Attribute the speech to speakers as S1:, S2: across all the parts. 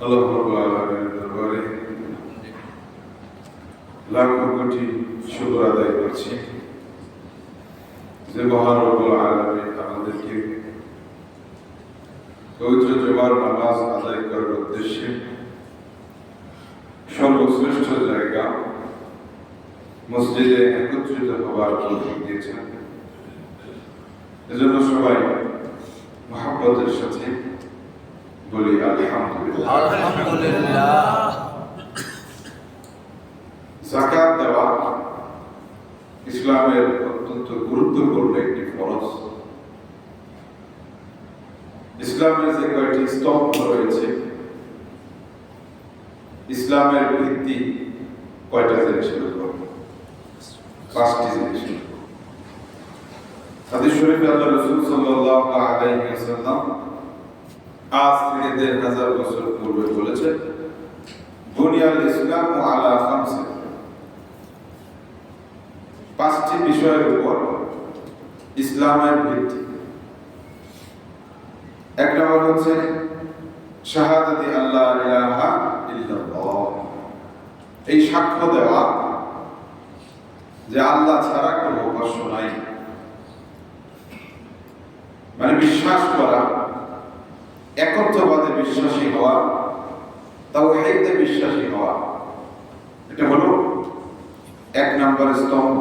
S1: আল্লাহ রাব্বুল আলামিনের দরবারে লাখো কোটি শুকর আদায় করছি যে মহান রব্বুল আলামিন আমাদেরকে পবিত্র জুমার নামাজ আদায় করার উদ্দেশ্যে সর্বশ্রেষ্ঠ জায়গা মসজিদে একত্রিত হওয়ার তৌফিক দিয়েছেন। এজন্য সবাই মহব্বতের সাথে বলি আলহামদুলিল্লাহ।
S2: আলহামদুলিল্লাহ।
S1: যাকাত দেওয়া ইসলামের অত্যন্ত গুরুত্বপূর্ণ একটি ফরজ। ইসলামের যে কয়েকটি স্তম্ভ রয়েছে, ইসলামের ভিত্তি কয়টা জিনিসের উপর? 5টি জিনিসের উপর। হাদিস শরীফে আল্লাহ রাসূল সাল্লাল্লাহু আলাইহি ওয়াসাল্লাম আজ থেকে 1000 বছর পূর্বে বলেছেন, বুনিয়াল ইসলাম আলা খামসে, 5টি বিষয়ের উপর ইসলামের ভিত্তি। এক নম্বর হচ্ছে শাহাদাতি আল্লাহ ইলাহা ইল্লাল্লাহ, এই সাক্ষ্য দেওয়া যে আল্লাহ ছাড়া কোনো উপাস্য নাই, মানে বিশ্বাস করা, একত্ববাদে বিশ্বাসী হওয়া, তাওহীদে বিশ্বাসী হওয়া। এটা হলো 1 নম্বর স্তম্ভ।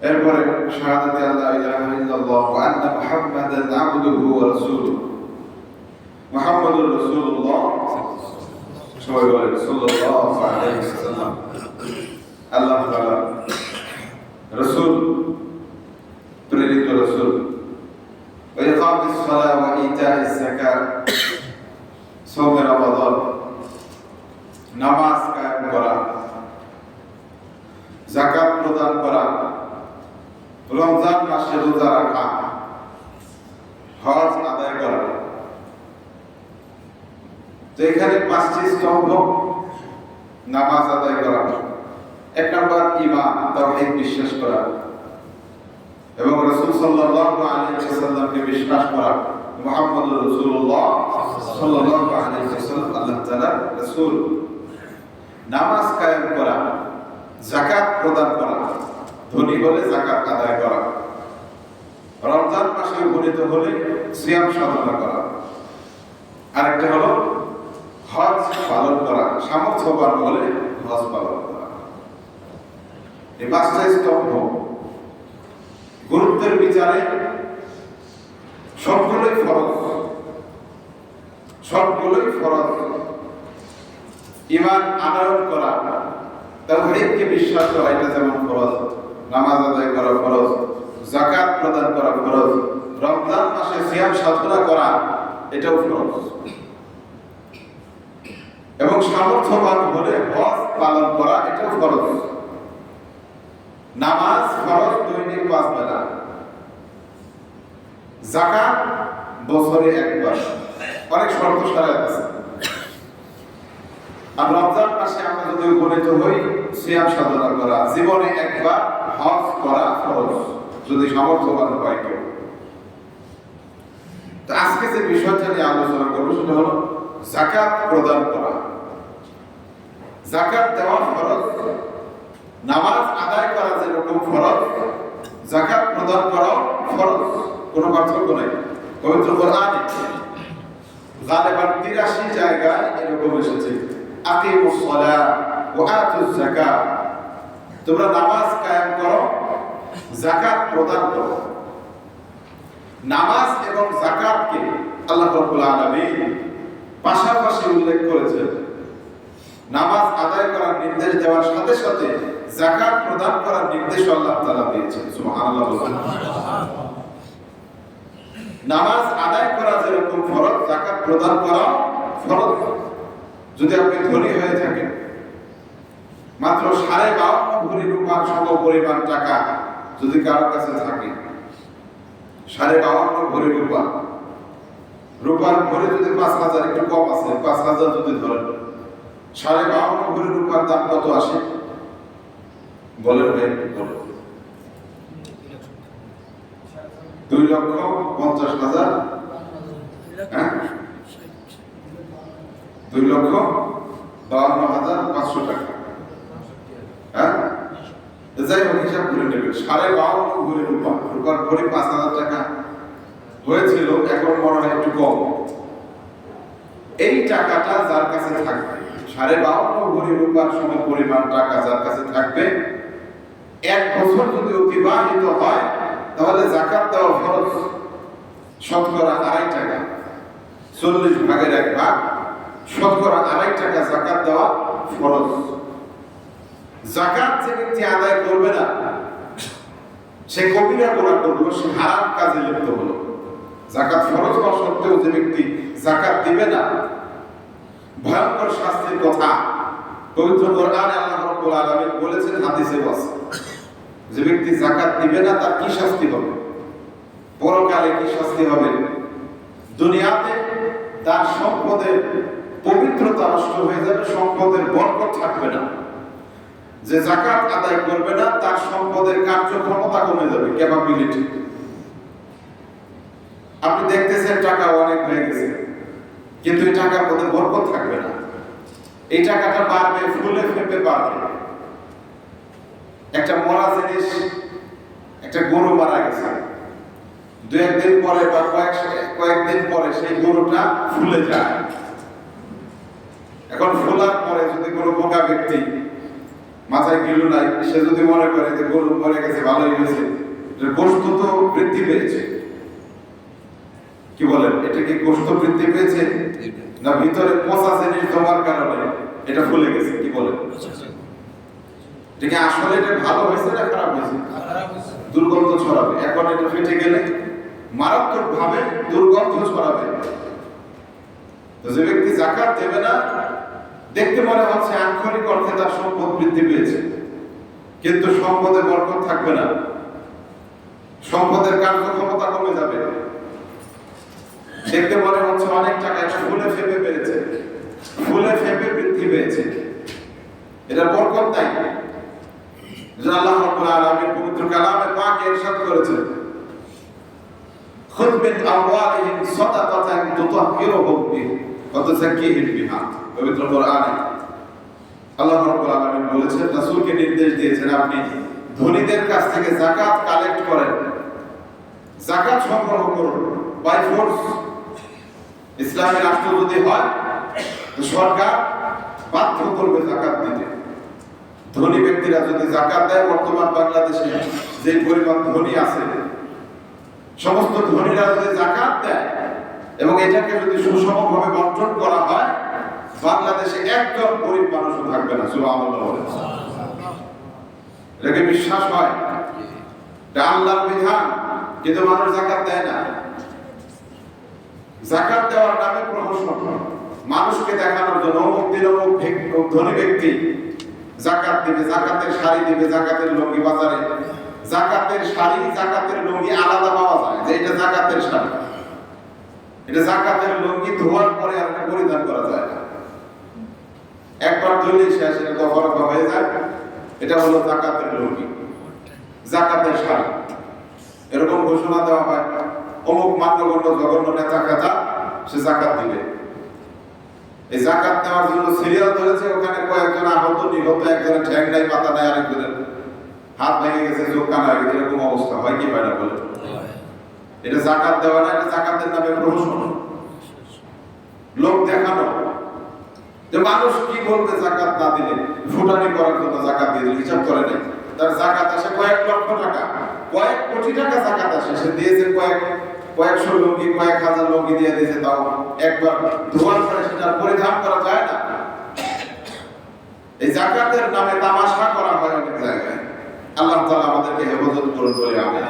S1: এরপরে শাহাদাতে আল্লাহ ইলাহা ইল্লাল্লাহ ওয়া আন্না মুহাম্মাদান আবদুহু ওয়া রাসূলুহু, মুহাম্মাদুর রাসূলুল্লাহ সবাই বলেন সাল্লাল্লাহু আলাইহি ওয়াসাল্লাম আল্লাহ তাআলা রাসূল, প্রেরিত রাসূল। ওয়া ইকামিস সালাহ ওয়া ইতাইজ যাকাত, সাওমে রমাদান, নামাজ কায়েম করা, যাকাত প্রদান করা, রমজান মাসে রোজা রাখা, হজ আদায় করা। তো এখানে 5টি স্তম্ভ, নামাজ আদায় করা, 1 নম্বর ঈমান, তাওহীদ বিশ্বাস করা এবং রাসূল সাল্লাল্লাহু আলাইহি ওয়াসাল্লামকে বিশ্বাস করা, মুহাম্মদুর রাসূলুল্লাহ সাল্লাল্লাহু আলাইহি ওয়াসাল্লাম আল্লাহ তাআলার রাসূল। নামাজ কায়েম করা, যাকাত প্রদান করা, ধনী হলে যাকাত আদায় করা, রমজান মাসে উপনীত হলে সিয়াম সাধনা করা, আরেকটা হলো হজ পালন করা, সামর্থ্যবান হলে হজ পালন করা। এই 5টা স্তম্ভ গুরুত্বের বিচারে সবগুলোই ফরজ, সবগুলোই ফরজ। ঈমান আনয়ন করা, তাওহীদকে বিশ্বাস করা, এটা যেমন ফরজ, নামাজ আদায় করা ফরজ, যাকাত প্রদান করা ফরজ, রমজান মাসে সিয়াম সাধনা করা এটাও ফরজ, এবং সামর্থ্যবান হলে হজ পালন করা এটাও ফরজ। নামাজ ফরজ দৈনিক 5 বেলা, যাকাত বছরে 1 বার, অনেক শর্ত শারাত আছে। আর রমজান মাসে আমরা যদি উপনীত হই, সিয়াম সাধনা করা, জীবনে 1 বার হজ করা ফরজ, যদি সামর্থ্যবান হয় কেউ। তো আজকে যে বিষয়টা নিয়ে আলোচনা করবো সেটা হলো যাকাত প্রদান করা। যাকাত দেওয়া ফরজ, নামাজ আদায় করা যেরকম ফরজ, যাকাত প্রদান করাও ফরজ, কোনো পার্থক্য নাই। পবিত্র কোরআনে গালিবান 83 জায়গায় এরকম এসেছে, আকিমুস সালাহ ওয়া আতুজ যাকাত, তোমরা নামাজ কায়েম করো, যাকাত প্রদান করো। নামাজ এবং যাকাতকে আল্লাহ রাব্বুল আলামিন পাশাপাশি উল্লেখ করেছেন। নামাজ আদায় করার নির্দেশ দেওয়ার সাথে সাথে যাকাত প্রদান করার নির্দেশ আল্লাহ তাআলা দিয়েছেন। সুবহানাল্লাহ। নামাজ আদায় করা যেরকম ফরজ, যাকাত প্রদান করা ফরজ। যদি আপনি ধনী হয়ে থাকেন, মাত্র 52 ভরি রূপার সম পরিমাণ টাকা যদি কারো কাছে থাকে, 52 ভরি রূপার ভরি যদি 5000, একটু কম আছে, 5000 যদি ধরেন, 52 ভরি রূপার দাম কত আসে বলেন ভাই? 2,50,000। হ্যাঁ, 2,52,500 টাকা। হ্যাঁ, যাই হোক হিসাব করে নেবেন। 52 ভরি রূপার ভরি 5,000 টাকা হয়েছিল, এখন মনে হয় একটু কম। এই টাকাটা যার কাছে থাকবে, 52 ভরি রূপার সমান পরিমাণ টাকা যার কাছে থাকবে, 1 বছর যদি অতিবাহিত হয় তাহলে যাকাত দেওয়া ফরজ। শতকরা 2.5 টাকা, 40 ভাগের 1 ভাগ, শতকরা 2.5 টাকা যাকাত দেওয়া ফরজ। যাকাত যে ব্যক্তি আদায় করবে না, সে কবিরা গুনাহ করলো, সে হারাম কাজে লিপ্ত হলো। যাকাত ফরজ হওয়া সত্ত্বেও যে ব্যক্তি যাকাত দিবে না, ভয়ঙ্কর শাস্তির কথা পবিত্র কোরআনে আল্লাহ রাব্বুল আলামিন বলেছেন, হাদিসেও আছে। যে ব্যক্তি যাকাত দিবে না তার কি শাস্তি হবে, পরকালে কি শাস্তি হবে। দুনিয়াতে তার সম্পদের পবিত্রতা নষ্ট হয়ে যাবে, সম্পদের বরকত থাকবে না। যে যাকাত আদায় করবে না তার সম্পদের কার্যক্ষমতা কমে যাবে, ক্যাপাবিলিটি। আপনি দেখতেছেন টাকা অনেক হয়ে গেছে, কিন্তু এই টাকার মধ্যে বরকত থাকবে না। এই টাকাটা বাড়বে, ফুলে ফেপে বাড়বে। একটা মরা জিনিস, একটা গরু মারা গেছে, 2-1 দিন পরে বা কয়েকদিন পরে সেই গরুটা ফুলে যায়। এখন ফোলার পরে যদি কোনো বোকা ব্যক্তি, মাথায় গিলু নাই, সে যদি মনে করে যে গরু মরে গেছে, ভালোই হয়েছে, গোশত তো বৃদ্ধি পেয়েছে, কি বলেন, এটা কি গোশত বৃদ্ধি পেয়েছে না ভিতরে পচা জিনিস জমার কারণে এটা ফুলে গেছে, কি বলেন? এটা আসলে এটা ভালো হয়েছে না খারাপ হয়েছে? দুর্গন্ধ ছড়াবে। এখন এটা ফেটে গেলে মারাত্মক ভাবে দুর্গন্ধ ছড়াবে। তো যে ব্যক্তি যাকাত দেবে না, দেখতে মনে হচ্ছে আক্ষরিক অর্থে তার সম্পদ বৃদ্ধি পেয়েছে, কিন্তু সম্পদে বরকত থাকবে না, সম্পদের কার্যক্ষমতা কমে যাবে। দেখতে মনে হচ্ছে অনেক টাকা, এটা ফুলে ফেপে বেড়েছে, ফুলে ফেপে বৃদ্ধি পেয়েছে, এটা বরকত নাই। আল্লাহ রাব্বুল আলামিন পবিত্র কালামে পাকে ইরশাদ করেছেন, খুয মিন আমওয়ালিহিম সাদাকাতান তুতাহহিরুহুম বিহা ওয়া তুযাক্কিহিম বিহা। পবিত্র কোরআনে আল্লাহ রাব্বুল আলামিন বলেছেন, রাসূলকে নির্দেশ দিয়েছেন, আপনি ধনীদের কাছ থেকে যাকাত কালেক্ট করেন, যাকাত সংগ্রহ করুন বাই ফোর্স। ইসলামী রাষ্ট্র যদি হয় তো সরকার বাধ্য করবে যাকাত দিতে। ধনী ব্যক্তিরা যদি যাকাত দেয়, বর্তমান বাংলাদেশে যে পরিমাণ ধনী আছে, সমস্ত ধনীরা যদি যাকাত দেয় এবং এটাকে যদি সুষমভাবে বন্টন করা হয়, বাংলাদেশে একজন গরিব মানুষও থাকবে না। সুবহানাল্লাহ। এটাকে বিশ্বাস হয়, এটা আল্লাহর বিধান, কিন্তু মানুষ যাকাত দেয় না। যাকাত দেওয়ার নামে প্রহসন, মানুষকে দেখানোর জন্য অমুক দিন অমুক ধনী ব্যক্তি যাকাত দিবে, যাকাতের শাড়ি দিবে, যাকাতের লুঙ্গি। বাজারে যাকাতের শাড়ি, যাকাতের লুঙ্গি আলাদা পাওয়া যায়, যে এটা যাকাতের শাড়ি, এটা যাকাতের লুঙ্গি ধোয়ার পরে আর এটা পরিধান করা যায় না, একবার ধুলেই শেষ, এটা দফা রফা হয়ে যায়। এটা হলো যাকাতের লুঙ্গি, যাকাতের শাড়ি। এরকম ঘোষণা দেওয়া হয়, অমুক মান্যগণ্য জঘন্য নেতা খেতা সে যাকাত দিবে। এই যাকাত দেওয়ার জন্য সিরিয়াল ধরেছে, ওখানে কয়েকজন আহত নিহত, একজনের ঠ্যাং নাই, পাতা নাই, আরেকজনের হাত ভেঙে গেছে, চোখ কানা হয়ে গেছে। এরকম অবস্থা হয় কি হয় না বলে? এটা যাকাত দেওয়া না, এটা যাকাতের নামে প্রহসন, লোক দেখানো। যে মানুষ কি বলবে যাকাত না দিলে, ফুটানি করার জন্য যাকাত দিয়ে দিলে, হিসাব করে নেই। তার যাকাত আসে কয়েক লক্ষ টাকা, কয়েক কোটি টাকা যাকাত আসে, সে দিয়েছে কয়েকশো লুঙ্গি, কয়েক হাজার লুঙ্গি দিয়ে দিয়েছে, তাও একবার ধোয়ার পরে সেটা পরিধান করা যায় না। এই যাকাতের নামে তামাশা করা হয় অনেক জায়গায়। আল্লাহ তাআলা আমাদেরকে হেফাজত করুন বলে আমিন।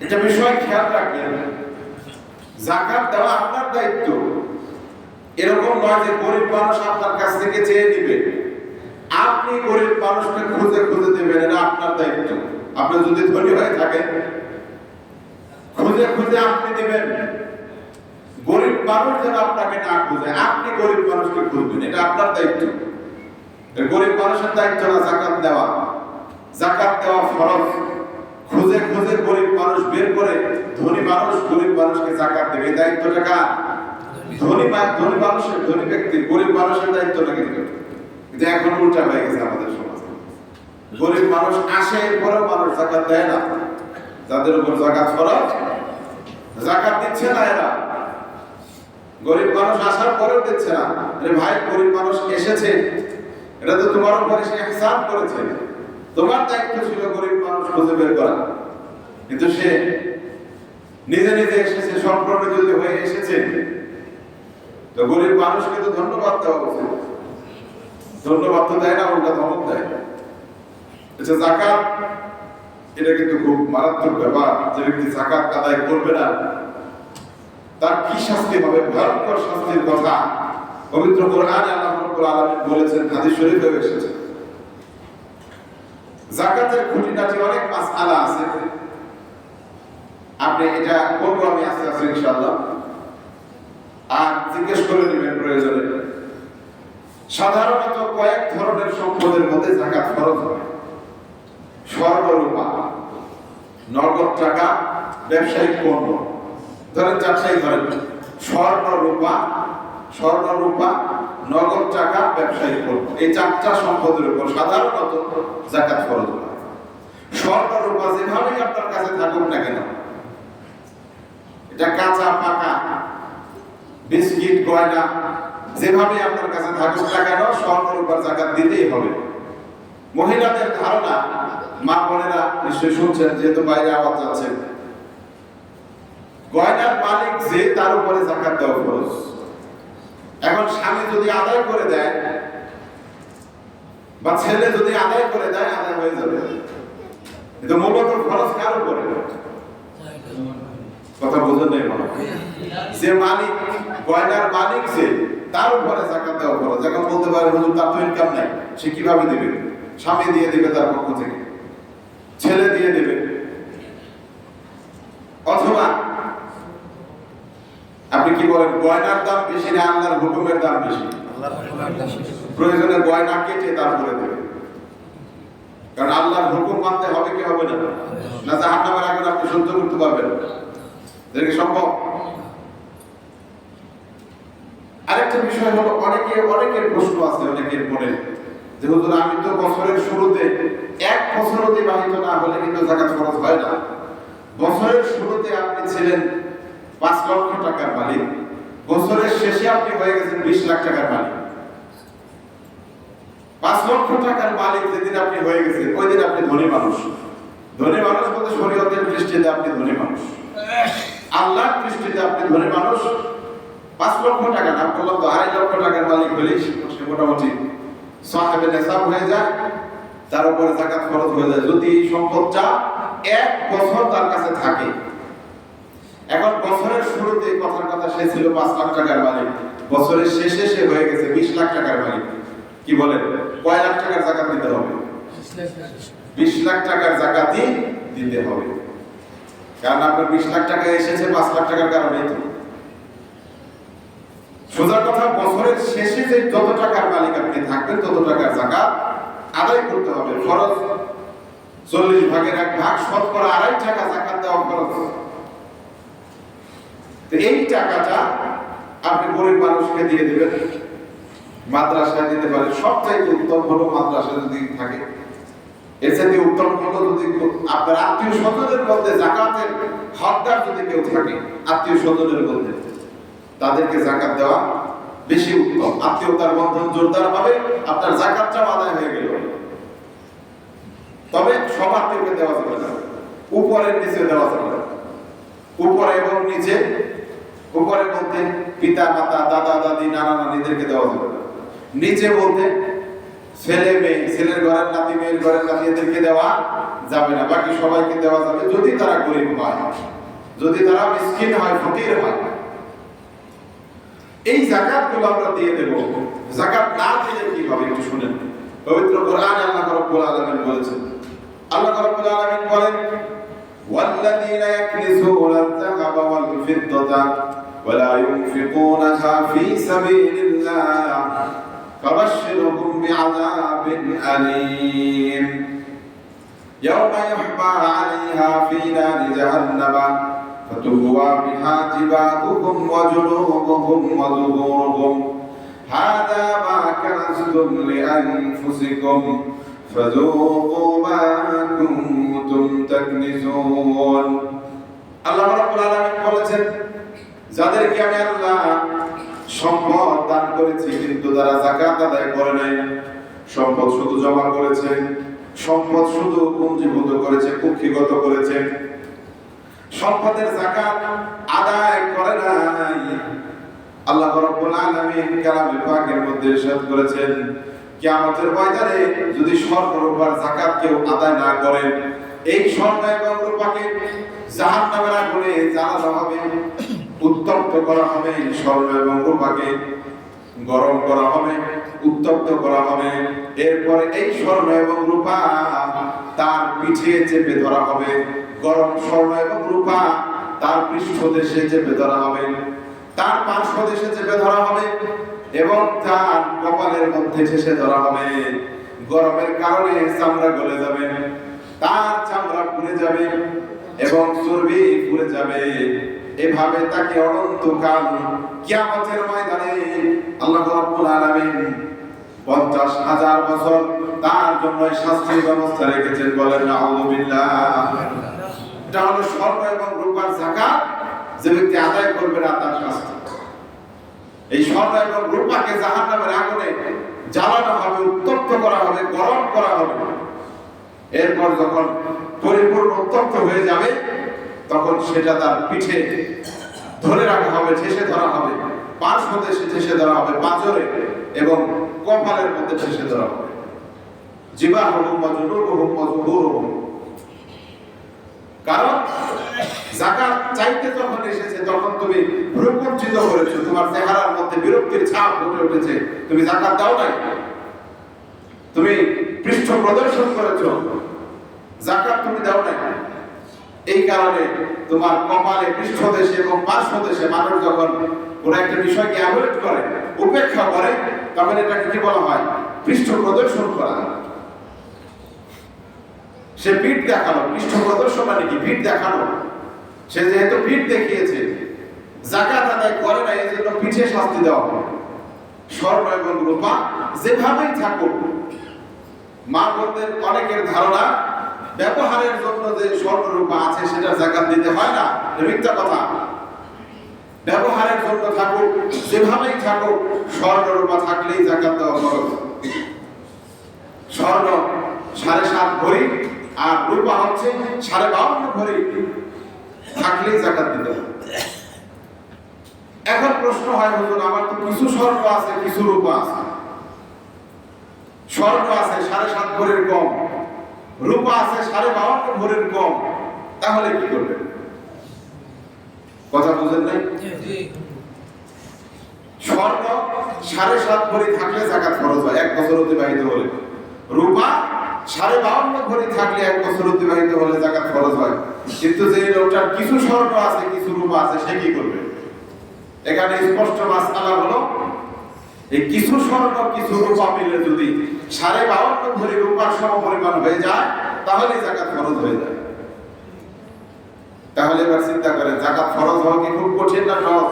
S1: এটা বিষয় খেয়াল রাখবেন, যাকাত দেওয়া আপনার দায়িত্ব। এরকম নয় যে গরিব মানুষ আপনার কাছ থেকে চেয়ে নেবে, আপনি গরিব মানুষকে খুঁজে খুঁজে দেবেন, এটা আপনার দায়িত্ব। আপনি যদি ধনী হয়ে থাকেন, খুঁজে খুঁজে আপনি দিবেন। গরিব মানুষ যেন আপনাকে না খুঁজে, আপনি গরিব মানুষকে খুঁজবেন, এটা আপনার দায়িত্ব। গরিব মানুষের দায়িত্ব না যাকাত দেওয়া। যাকাত দেওয়া ফরজ। খুঁজে খুঁজে গরিব মানুষ বের করে ধনী মানুষ গরিব মানুষকে যাকাত দেবে, এই দায়িত্বটা কার? ধনী মানুষের, ধনী ব্যক্তি গরিব মানুষের দায়িত্বটা কিন্তু এখন উল্টা হয়ে গেছে আমাদের সমাজে। গরিব মানুষ আসে, এরপরেও মানুষ যাকাত দেয় না। যাদের উপর যাকাত ফরজ, যাকাত দিচ্ছে না এরা। গরিব মানুষ আসার পরেও দিচ্ছে না। আরে ভাই, গরিব মানুষ এসেছে, এটা তো তোমার উপরে সে ইহসান করেছে, তোমার দায়িত্ব ছিল গরিব মানুষ খুঁজে বের করা। কিন্তু সে নিজে নিজে এসেছে, সম্পূর্ণ যদি হয়ে এসেছে, তো গরিব মানুষকে তো ধন্যবাদ দেওয়া উচিত। ধন্যবাদ তো দেয় না, উল্টা ধমক দেয়। আচ্ছা, যাকাত এটা কিন্তু খুব মারাত্মক ব্যাপার। যে ব্যক্তি যাকাত আদায় করবে না, তার কি শাস্তি হবে? ভয়ঙ্কর শাস্তির কথা পবিত্র কোরআনে আল্লাহ রাব্বুল আলামিন বলেছেন, হাদিস শরীফেও এসেছে। যাকাতের খুঁটিনাটি অনেক মাসআলা আছে, আপনি এটা বলবো আমি আস্তে আস্তে ইনশাআল্লাহ, আর জিজ্ঞেস করে নেবেন প্রয়োজনে। সাধারণত কয়েক ধরনের সম্পদের মধ্যে যাকাত ফরজ হয়। স্বর্ণরূপা, নগদ টাকা, ব্যবসায়িক পণ্য, ধরেন চারটাই ধরেন, স্বর্ণরূপা, নগদ টাকা, ব্যবসায়িক পণ্য, এই চারটা সম্পদের উপর সাধারণত যাকাত ফরজ হয়। স্বর্ণরূপা যেভাবেই আপনার কাছে থাকুক না কেন, এটা কাঁচা পাকা বিস্কিট গয়না যেভাবে আপনার কাছে থাকুক না কেন, স্বর্ণরূপার যাকাত দিতেই হবে। মহিলাদের ধারণা, মা বোনেরা নিশ্চয়ই শুনছেন, যেহেতু বাইরে আওয়াজ যাচ্ছে, গয়নার মালিক যে, তার উপরে যাকাত দেওয়া ফরজ। এখন স্বামী যদি আদায় করে দেয় বা ছেলে যদি আদায় করে দেয়, আদায় হয়ে যাবে। কিন্তু মূলত ফরজ কার উপরে? কথা বুঝেন নাই মনে হয়? যে মালিক, গয়নার মালিক যে, তার উপরে যাকাত দেওয়া ফরজ। এখন বলতে পারে, হুজুর তার তো ইনকাম নাই, সে কিভাবে দিবে? স্বামী দিয়ে দিবে তার পক্ষ থেকে, ছেলে দিয়ে দেবে, অথবা আপনি কি বলেন, গয়নার দাম বেশি না আল্লাহর হুকুমের দাম বেশি? প্রয়োজনে গয়না কেটে তারপরে দেবে, কারণ আল্লাহর হুকুম মানতে হবে কি হবে না? না জাহান্নামের আগুন আপনি সহ্য করতে পারবেন? এটা সম্ভব? আরেকটা বিষয় হলো, অনেকের প্রশ্ন আছে অনেকের মনে, যে হুজুর আমি তো বছরের শুরুতে, এক বছর অতিবাহিত না হলে কিন্তু যাকাত ফরজ হয় না। বছরের শুরুতে আপনি ছিলেন 5 লক্ষ টাকার মালিক, বছরের শেষে আপনি হয়ে গেছেন 20 লাখ টাকার মালিক। 5 লক্ষ টাকার মালিক যেদিন আপনি হয়ে গেছেন, ওই দিন আপনি ধনী মানুষ। ধনী মানুষ বলতে শরীয়তের দৃষ্টিতে আপনি ধনী মানুষ, আল্লাহর দৃষ্টিতে আপনি ধনী মানুষ। 5 লক্ষ টাকা না, বললাম তো 2.5 লক্ষ টাকার মালিক হলেই সে মোটামুটি সাহেবে নেশাব হয়ে যায়, তার উপরে যাকাত ফরজ হয়ে যায়, যদি এই সম্পদটা 1 বছর তার কাছে থাকে। এখন বছরের শুরুতে কথার কথা সে ছিল 5 লাখ টাকার মালিক, বছরের শেষে সে হয়ে গেছে 20 লাখ টাকার মালিক। কি বলেন, কয় লাখ টাকার যাকাত দিতে হবে? 20 লাখ টাকার যাকাতই দিতে হবে, কারণ আপনার 20 লাখ টাকা এসেছে 5 লাখ টাকার কারণে। তো সোজা কথা, বছরের শেষে যে যত টাকার মালিক আপনি থাকবেন, তত টাকার যাকাত আদায় করতে হবে। ফরজ 40 ভাগের 1 ভাগ, শতকরা 2.5 টাকা যাকাত দেওয়া ফরজ। তো এই টাকাটা আপনি গরিব মানুষকে দিয়ে দিবেন, মাদ্রাসায় দিতে পারেন। সবচাইতে উত্তম হলো মাদ্রাসা যদি থাকে, এর চাইতে উত্তম হলো যদি আপনার আত্মীয় স্বজনের মধ্যে যাকাতের হকদার যদি কেউ থাকে, আত্মীয় স্বজনের মধ্যে তাদেরকে যাকাত দেওয়া বেশি উত্তম। আত্মীয়তার বন্ধন জোরদার হবে, আপনার যাকাতটা আদায় হয়ে গেল। তবে সব আত্মীয়কে দেওয়া যাবে না, উপরের নিচে দেওয়া যাবে না। উপরে এবং নিচে, উপরে বলতে পিতা মাতা, দাদা দাদি, নানা নানিদেরকে দেওয়া যাবে না। নিচে বলতে ছেলে মেয়ে, ছেলের ঘরের নাতি, মেয়ের ঘরের নাতি, এদেরকে দেওয়া যাবে না। বাকি সবাইকে দেওয়া যাবে, যদি তারা গরিব হয়, যদি তারা মিসকিন হয়, ফকির হয়। এই যাকাতগুলো আমরা দিয়ে দেব। যাকাত না দিলে কি হবে একটু শুনেন। পবিত্র কোরআনে আল্লাহ রাব্বুল আলামিন বলেছেন, আল্লাহ রাব্বুল আলামিন বলেন, ওয়াল্লাযীনা ইয়াকনিজুনা আয-যাহাবা ওয়াল ফিদ্দাতা ওয়া লা ইউনফিকুনাহা ফী সাবিলিল্লাহ ফাবাশশিরহুম বিআযাবিন আলীম ইয়াওমা ইউহমা আলাইহা ফী নারি জাহান্নাম فتقوى بها جباههم وجنوبهم وظهورهم هذا ما كنزتم لأنفسكم فذوقوا ما كنتم تكنزون আল্লাহ রাব্বুল আলামিন বলেছেন যাদেরকে আমি আল্লাহ সম্পদ দান করেছি কিন্তু তারা যাকাত আদায় করে নাই, সম্পদ শুধু জমা করেছে, সম্পদ শুধু পুঞ্জীভূত করেছে, কুক্ষিগত করেছে, সম্পদের যাকাত আদায় করে নাই। আল্লাহ রাব্বুল আলামিন কালামে পাকের মধ্যে ইরশাদ করেছেন কিয়ামতের ময়দানে যদি স্বর্ণ রূপার যাকাত কেউ আদায় না করে, এই স্বর্ণ এবং রূপাকে জাহান্নামের আগুনে জ্বালানো হবে, উত্তপ্ত করা হবে। স্বর্ণ এবং রূপাকে গরম করা হবে, উত্তপ্ত করা হবে। এরপরে এই স্বর্ণ এবং রূপা তার পিঠে চেপে ধরা হবে, গরম স্বর্ণ এবং রূপা তার পৃষ্ঠদেশে চেপে ধরা হবে, তার পার্শ্বদেশে চেপে ধরা হবে এবং তার কপালের মধ্যে ঠেসে ধরা হবে। গরমের কারণে চামড়া গলে যাবে, তার চামড়া পুড়ে যাবে এবং চর্বি পুড়ে যাবে। এভাবে তাকে অনন্তকাল কিয়ামতের ময়দানে আল্লাহ রাব্বুল আলামিন 50,000 বছর তার জন্য শাস্তির ব্যবস্থা রেখেছেন। বলেন নাউযুবিল্লাহ। এটা হলো স্বর্ণ এবং রূপার যাকাত যে ব্যক্তি আদায় করবে না তার শাস্তি। এই স্বর্ণ এবং রূপাকে জাহান্নামের আগুনে জ্বালানো হবে, উত্তপ্ত করা হবে, গরম করা হবে। এরপর যখন পরিপূর্ণ উত্তপ্ত হয়ে যাবে তখন সেটা তার পিঠে ধরে রাখা হবে, ঠেসে ধরা হবে, পার্শ্বদেশে ঠেসে ধরা হবে, পাঁজরে এবং কপালের মধ্যে ঠেসে ধরা হবে। জিবাহুম ওয়া জুনুবুহুম ওয়া যুহুরুহুম। কারণ যাকাত চাইতে যখন এসেছে তখন তুমি ভ্রুকুঞ্চিত করেছো, তোমার চেহারার মধ্যে বিরক্তির ছাপ ফুটে উঠেছে, তুমি যাকাত দাও নাই, তুমি পৃষ্ঠ প্রদর্শন করেছো, যাকাত তুমি দাও নাই। এই কারণে তোমার কপালে পৃষ্ঠদেশে এবং পার্শ্বদেশে মানুষ যখন কোনো একটা বিষয়কে অ্যাভয়েড করে, উপেক্ষা করে, তখন এটাকে কি বলা হয়? পৃষ্ঠ প্রদর্শন করা। সে পিঠ দেখানো, পৃষ্ঠ প্রদর্শন মানে কি? পিঠ দেখানো। সে যেহেতু পিঠ দেখিয়েছে, যাকাত আদায় করে না, এই জন্য পিঠে শাস্তি দেওয়া হবে। স্বর্ণ এবং রূপা যেভাবেই থাকুক, মা বোনদের অনেকের ধারণা ব্যবহারের জন্য যে স্বর্ণ রূপা আছে সেটা যাকাত দিতে হয় না, মিথ্যা কথা। ব্যবহারের জন্য থাকুক, যেভাবেই থাকুক, স্বর্ণ রূপা থাকলেই যাকাত দেওয়া ফরজ। স্বর্ণ 7.5 ভরি আর রূপা হচ্ছে 52.5 ভরি থাকলেই যাকাত দিতে হবে। এখন প্রশ্ন হয়, হুজুর আমার তো কিছু স্বর্ণ আছে, কিছু রূপা আছে। স্বর্ণ আছে 7.5 ভরির কম, রূপা আছে 52.5 ভরির কম, তাহলে কি করবেন? কথা বুঝেন নাই? স্বর্ণ 7.5 ভরি থাকলে যাকাত ফরজ হয় 1 বছর অতিবাহিত হলে। রূপা 52.5 ভরি থাকলে 1 বছর অতিবাহিত হলে যাকাত ফরজ হয়। কিন্তু যে লোকটার কিছু স্বর্ণ আছে, কিছু রূপা আছে, সে কি করবে? এখানে স্পষ্ট মাসআলা হলো, এই কিছু স্বর্ণ কিছু রূপা মিলে যদি 52.5 ভরি রূপার সমপরিমাণ হয়ে যায় তাহলে যাকাত ফরজ হয়ে যায়। তাহলে এবার চিন্তা করেন, যাকাত ফরজ হওয়া কি খুব কঠিন না সহজ?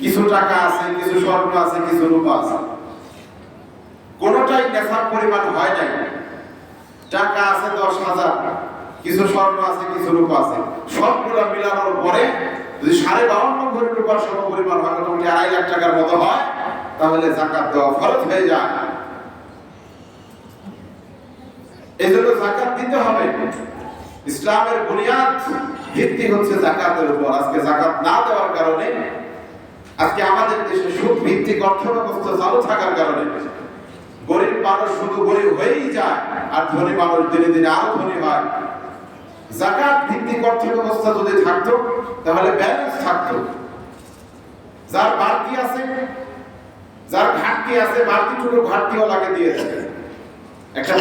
S1: কিছু টাকা আছে, কিছু স্বর্ণ আছে, কিছু রূপা আছে, কোনটাই নেশার পরিমাণ হয় নাই। টাকা আছে 10,000, কিছু স্বর্ণ আছে, কিছু রূপা আছে, সবগুলো মিলানোর পরে যদি 52.5 ভরি রূপার সমপরিমাণ হয়, মোটামুটি 2.5 লাখ টাকার মতো হয়, তাহলে যাকাত দেওয়া ফরজ হয়ে যায়। এজন্য যাকাত দিতে হবে। ইসলামের বুনিয়াদ ভিত্তি হচ্ছে যাকাতের উপর। আজকে যাকাত না দেওয়ার কারণে, আজকে আমাদের দেশে সুদ ভিত্তিক অর্থ ব্যবস্থা চালু থাকার কারণে গরিব মানুষ শুধু গরিব হয়েই যায় আর ধনী মানুষ দিনে দিনে আরো ধনী হয়। যাকাত ভিত্তিক অর্থ ব্যবস্থা যদি থাকতো তাহলে ব্যালেন্স থাকতো। যার বাড়তি আছে, যার ঘাটতি আছে, বাড়তিটুকু ঘাটতিওয়ালাকে দিয়ে দেবে। একটা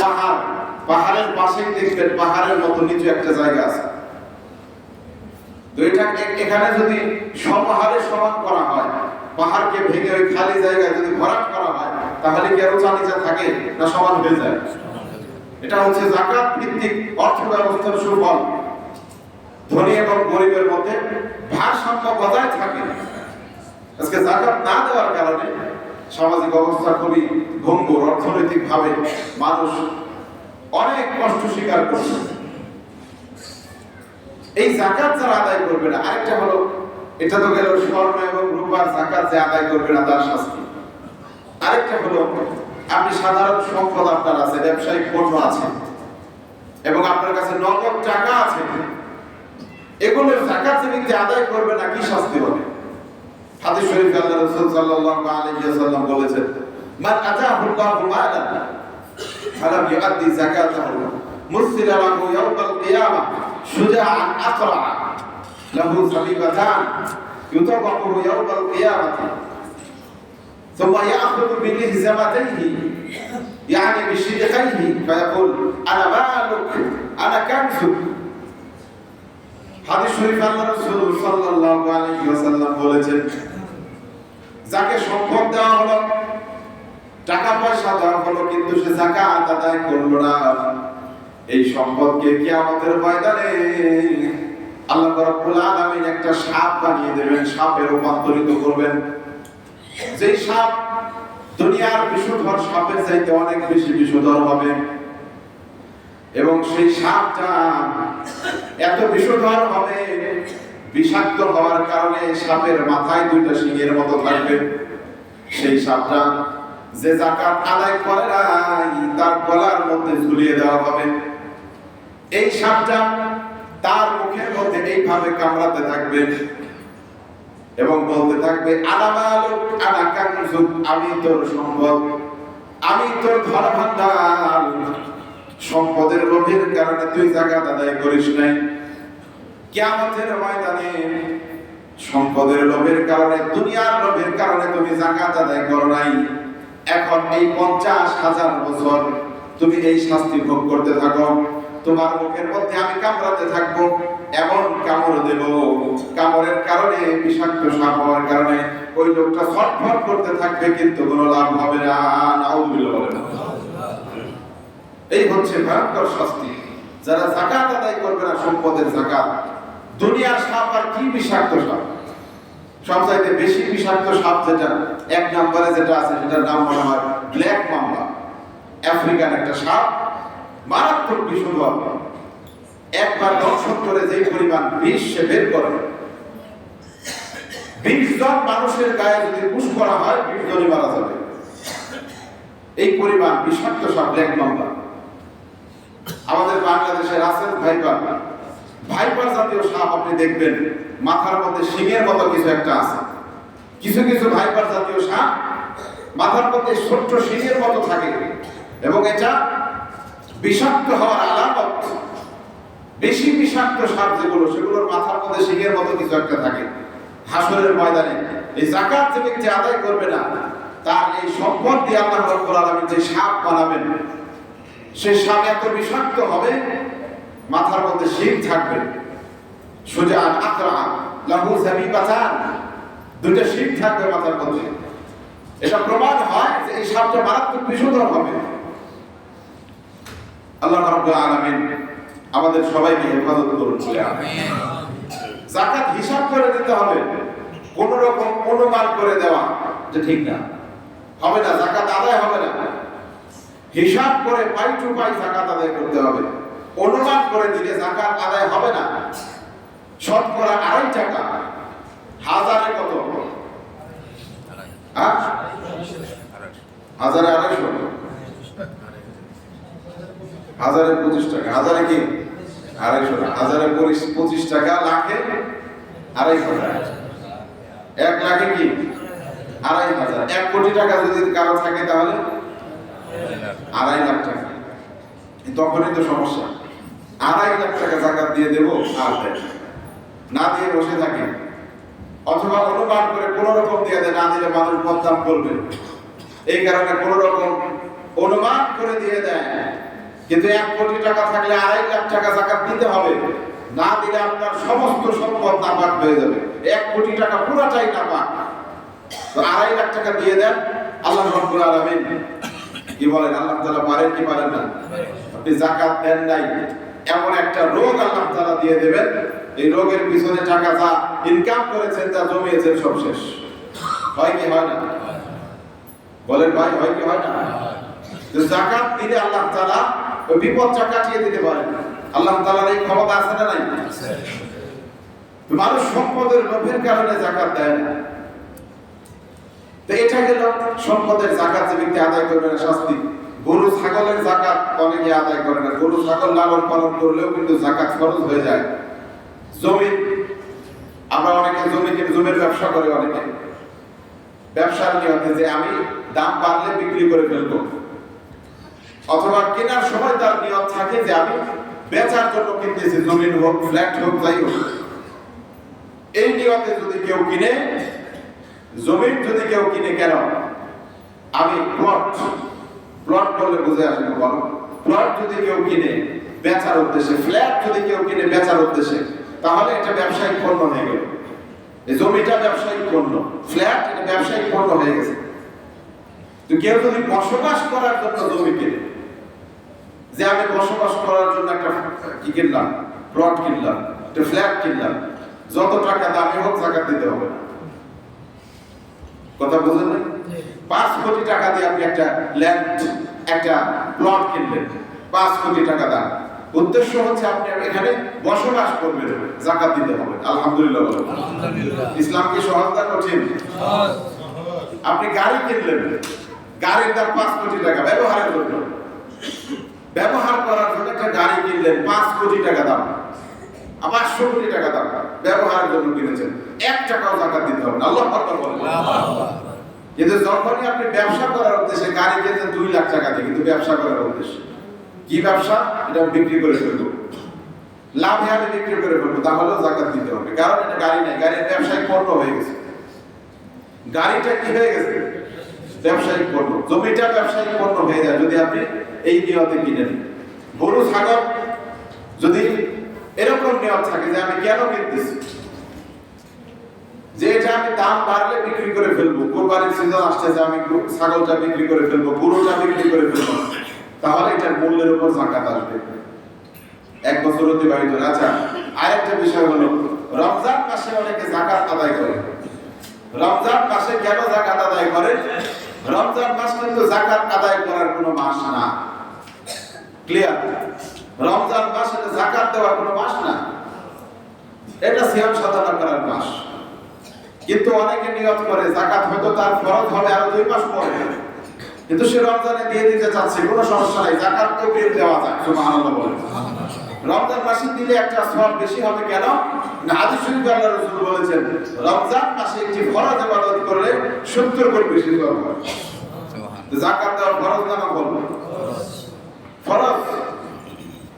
S1: পাহাড়ের পাশেই দেখবেন পাহাড়ের মতো নিচু একটা জায়গা আছে। দুইটা এখানে যদি সমহারে সমান করা হয়, পাহাড়কে ভেঙে ওই খালি জায়গায় যদি ভরাট করা হয়, তাহলে কি আর উঁচা নিচা থাকে না সমান হয়ে যায়? এটা হচ্ছে যাকাত ভিত্তিক অর্থ ব্যবস্থার সুফল। মধ্যে ভারসাম্য বজায় থাকে। আজকে যাকাত না দেওয়ার কারণে সামাজিক অবস্থা খুবই ভঙ্গুর, অর্থনৈতিক ভাবে মানুষ অনেক কষ্ট স্বীকার করছে। এই যাকাত যারা আদায় করবে না, আরেকটা হলো, এটা তো গেল স্বর্ণ এবং রূপার যাকাত যে আদায় করবে না তার শাস্তি। আরেকটা হলো, আপনি সাধারণ সম্পদ আপনার আছে, ব্যবসায়িক পণ্য আছে এবং আপনার কাছে নগদ টাকা আছে, এগুলোর যাকাত যে ব্যক্তি আদায় করবে না, কি শাস্তি হবে? হাদিস শরীফে আল্লাহ রাসূল সাল্লাল্লাহু আলাইহি ওয়াসাল্লাম বলেছেন, মান আতাহুল্লাহু মালান ফালাম ইউআদ্দি যাকাতাহু মুসিলা লাহু ইয়াওমাল কিয়ামাহ শুজাআন আকরা লাহু সাবিবাতান ইউতাবাহু ইয়াওমাল কিয়ামাহ সুম্মা ইয়াখুযু বিলিহজামাতিহি يعني بشدقيه فيقول انا مالك انا كنزك। হাদিস শরীফে আল্লাহ রাসূল সাল্লাল্লাহু আলাইহি ওয়াসাল্লাম বলেছেন, যাকে সম্পদ দেওয়া হলো, টাকা পয়সা দেওয়া হলো, কিন্তু সে যাকাত আদায় করলো না, এই সম্পদকে কিয়ামতের ময়দানে আল্লাহ রাব্বুল আলামিন একটা সাপ বানিয়ে দেবেন, সাপে রূপান্তরিত করবেন। যেই সাপ দুনিয়ার বিষধর সাপের চাইতে অনেক বেশি বিষধর হবে এবং সেই সাপটা এত বিষধর হবে, বিষাক্ত হওয়ার কারণে সাপের মাথায় দুইটা শিঙের মতো থাকবে। সেই সাপটা যে যাকাত আদায় করে নাই তার গলার মধ্যে ঝুলিয়ে দেওয়া হবে। এই সাপটা তার মুখের মধ্যে এইভাবে কামড়াতে থাকবে এবং বলতে থাকবে, আনা মালুক আনা কানজুক, আমি তোর সম্পদ, আমি তোর ধন ভান্ডার। সম্পদের লোভের কারণে তুই যাকাত আদায় করিস নাই, কিয়ামতের ময়দানে সম্পদের লোভের কারণে, দুনিয়ার লোভের কারণে তুমি যাকাত আদায় করো নাই। এখন এই 50,000 বছর তুমি এই শাস্তি ভোগ করতে থাকো। তোমার মুখের মধ্যে আমি কামড়াতে থাকবো, এমন কামড় দেব, কামড়ের কারণে, বিষাক্ত সাপ হওয়ার কারণে ওই লোকটা ছটফট করতে থাকবে, কিন্তু কোনো লাভ হবে না। নাউযুবিল্লাহ বলেন। এই হচ্ছে ভয়ঙ্কর শাস্তি যারা যাকাত আদায় করবে না, সম্পদের যাকাত। দুনিয়ার সাপ আর কি বিষাক্ত সাপ, সবচাইতে বেশি বিষাক্ত সাপ যেটা, এক নম্বরে যেটা আছে সেটার নাম মনে হয় ব্ল্যাক মাম্বা। আফ্রিকান একটা সাপ, মারাত্মক বিষধর। একবার দংশন করে যেই পরিমাণ বিষ সে বের করে, 20 জন মানুষের গায়ে যদি পুশ করা হয় 20 জনই মারা যাবে, এই পরিমাণ বিষাক্ত সাপ ব্ল্যাক মাম্বা। আমাদের বাংলাদেশে রাসেল ভাইপার, ভাইপার জাতীয় সাপ আপনি দেখবেন মাথার মধ্যে শিঙের মতো কিছু একটা আছে। কিছু কিছু ভাইপার জাতীয় সাপ মাথার মধ্যে ছোট্ট শিঙের মতো থাকে এবং এটা বিষাক্ত হওয়ার আলামত। বেশি বিষাক্ত সাপ যেগুলো, সেগুলোর মাথার মধ্যে শিঙের মতো কিছু একটা থাকে। হাসরের ময়দানে এই যাকাত যে ব্যক্তি আদায় করবে না, তার এই সম্পদ দিয়ে আল্লাহ রাব্বুল আলামিন যে সাপ বানাবেন, সেই সাপ এত বিষাক্ত হবে, মাথার মধ্যে শিং থাকবে, সুজাআন আকরা লাহু সাবিবাতান, দুইটা শিং থাকবে মাথার মধ্যে। এটা প্রমাণ হয় যে এই সাপটা মারাত্মক বিষধর হবে। আল্লাহ রাব্বুল আলামিন আমাদের সবাইকে হেফাজত করুন। আমিন। যাকাত হিসাব করে দিতে হবে, কোন রকম অনুমান করে দেওয়া যে ঠিক না, হবে না, যাকাত আদায় হবে না। হিসাব করে পাই টু পাই যাকাত আদায় করতে হবে। অনুমান করে দিলে যাকাত আদায় হবে না। শতকরা 2.5 টাকা, হাজারে কত? হাজারে 250, হাজারে 25 টাকা, হাজারে কি 250 না, হাজারে 25 টাকা, লাখে 2.5 1 লাখে কি 2.5, 1 কোটি টাকা যদি কারো থাকে তাহলে 2.5 লাখ টাকা। তখনই তো সমস্যা। 2.5 লাখ টাকা যাকাত দিয়ে দেবো আর না দিয়ে বসে থাকে, অথবা অনুমান করে কোনো রকম দিয়ে দেয়, না দিলে মানুষ বদনাম করবে, এই কারণে কোনো রকম অনুমান করে দিয়ে দেয়। কিন্তু 1 কোটি টাকা থাকলে 2.5 লাখ টাকা যাকাত দিতে হবে, না দিলে আপনার সমস্ত সম্পদ নাপাক হয়ে যাবে। 1 কোটি টাকা পুরোটাই নাপাক। তো 2.5 লাখ টাকা দিয়ে দেন, আল্লাহ রাব্বুল আলামিন কি বলেন? আল্লাহ তাআলা পারেন কি পারেন না? আপনি যাকাত দেন নাই, এমন একটা রোগ আল্লাহ তাআলা দিয়ে দেবেন এই রোগের পিছনে টাকা যা ইনকাম করেছেন, যা জমিয়েছেন, সব শেষ। হয় কি হয় না? বলেন ভাই, হয় কি হয় না? যাকাত দিলে আল্লাহ তাআলা ওই বিপদটা কাটিয়ে দিতে পারেন। আল্লাহ তাআলার এই ক্ষমতা আছে না নাই? মানুষ সম্পদের লোভের কারণে যাকাত দেয় না। তো এটা গেল সম্পদের যাকাত যে ব্যক্তি আদায় করবে না শাস্তি। গরু ছাগলের যাকাত অনেকে আদায় করে না। গরু ছাগল লালন পালন করলেও কিন্তু যাকাত ফরজ হয়ে যায়। জমি, আমরা অনেকে জমির ব্যবসা করে, অনেকে ব্যবসার নিয়তে যে আমি দাম বাড়লে বিক্রি করে ফেলবো, অথবা কেনার সময় তার নিয়ত থাকে যে আমি বেচার জন্য কিনতেছি, জমিন হোক, ফ্ল্যাট হোক, যাই হোক। এই নিয়তে যদি কেউ কিনে, জমিন যদি কেউ কিনে, কেন আমি প্লট বললে বুঝে আসে না? বলো, প্লট যদি কেউ কিনে বেচার উদ্দেশ্যে, ফ্ল্যাট যদি কেউ কিনে বেচার উদ্দেশ্যে, তাহলে এটা ব্যবসায়িক পণ্য হয়ে গেল। এই জমিটা ব্যবসায়িক পণ্য, ফ্ল্যাট এটা ব্যবসায়িক পণ্য হয়ে গেছে। তো কেউ যদি বসবাস করার জন্য জমি কিনে, যে আমি বসবাস করার জন্য একটা কি কিনলাম, প্লট কিনলাম, একটা ফ্ল্যাট কিনলাম, যত টাকা দামি হোক যাকাত দিতে হবে না। কথা বুঝেন না? 5 কোটি টাকা দিয়ে আপনি একটা ল্যান্ড, একটা প্লট কিনলেন, 5 কোটি টাকা দাম। উদ্দেশ্য হচ্ছে আপনি এখানে বসবাস করবেন, যাকাত দিতে হবে। আলহামদুলিল্লাহ বলেন। ইসলাম কি সহজ না কঠিন? আপনি গাড়ি কিনলেন, গাড়ির দাম 5 কোটি টাকা ব্যবহারের জন্য, ব্যবহার করার জন্য একটা গাড়ি কিনলেন, 5 কোটি টাকা দাম, 500 কোটি টাকা দাম, ব্যবহারের জন্য কিনেছেন, 1 টাকাও যাকাত দিতে হবে না। আল্লাহু আকবার বলেন। কিন্তু যখনই আপনি ব্যবসা করার উদ্দেশ্যে গাড়ি কিনছেন 2 লাখ টাকা দিয়ে, কিন্তু ব্যবসা করার উদ্দেশ্যে, কি ব্যবসা? এটা বিক্রি করে ফেলবো, লাভে আমি বিক্রি করে ফেলবো, তাহলেও যাকাত দিতে হবে। কারণ এটা গাড়ি নাই, গাড়ির ব্যবসায়িক পণ্য হয়ে গেছে। গাড়িটা কি হয়ে গেছে? ব্যবসায়িক পণ্য। জমিটা ব্যবসায়িক পণ্য হয়ে যায় যদি আপনি এই নিয়তে কিনেন। গরু ছাগল যদি এরকম নিয়ত থাকে যে আমি কেন কিনতেছি, যে এটা আমি দাম বাড়লে বিক্রি করে ফেলবো, কোরবানির সিজন আসছে, আমি ছাগলটা বিক্রি করে ফেলবো, গরুটা বিক্রি করে ফেলবো, তাহলে এটার মূল্যের উপর যাকাত আসবে। 1 বছর অতিবাহিত। আচ্ছা, আরেকটা বিষয় হলো, রমজান মাসে অনেকে যাকাত আদায় করে। রমজান মাসে কেন যাকাত আদায় করে? রমজান মাস কিন্তু যাকাত আদায় করার কোনো মাস না। ক্লিয়ার? রমজান মাস এটা যাকাত দেওয়ার কোনো মাস না, এটা সিয়াম সাধনা করার মাস। কিন্তু অনেকে নিয়ত করে যাকাত হয়তো তার ফরজ হবে আরো 2 মাস পরে, কিন্তু সে রমজানে দিয়ে দিতে চাচ্ছে, কোনো সমস্যা নাই, যাকাত তো পেয়ে দেওয়া যায়। সুবহানাল্লাহ বলেন। রমজান মাসে দিলে একটা সওয়াব বেশি হবে। কেন? না, হাদিস শরীফে আল্লাহর রাসূল বলেছেন রমজান মাসে একটি ফরজ ইবাদত করলে 70 গুণ বেশি সওয়াব হয়। যাকাত দেওয়া ফরজ না নফল? ফরজ।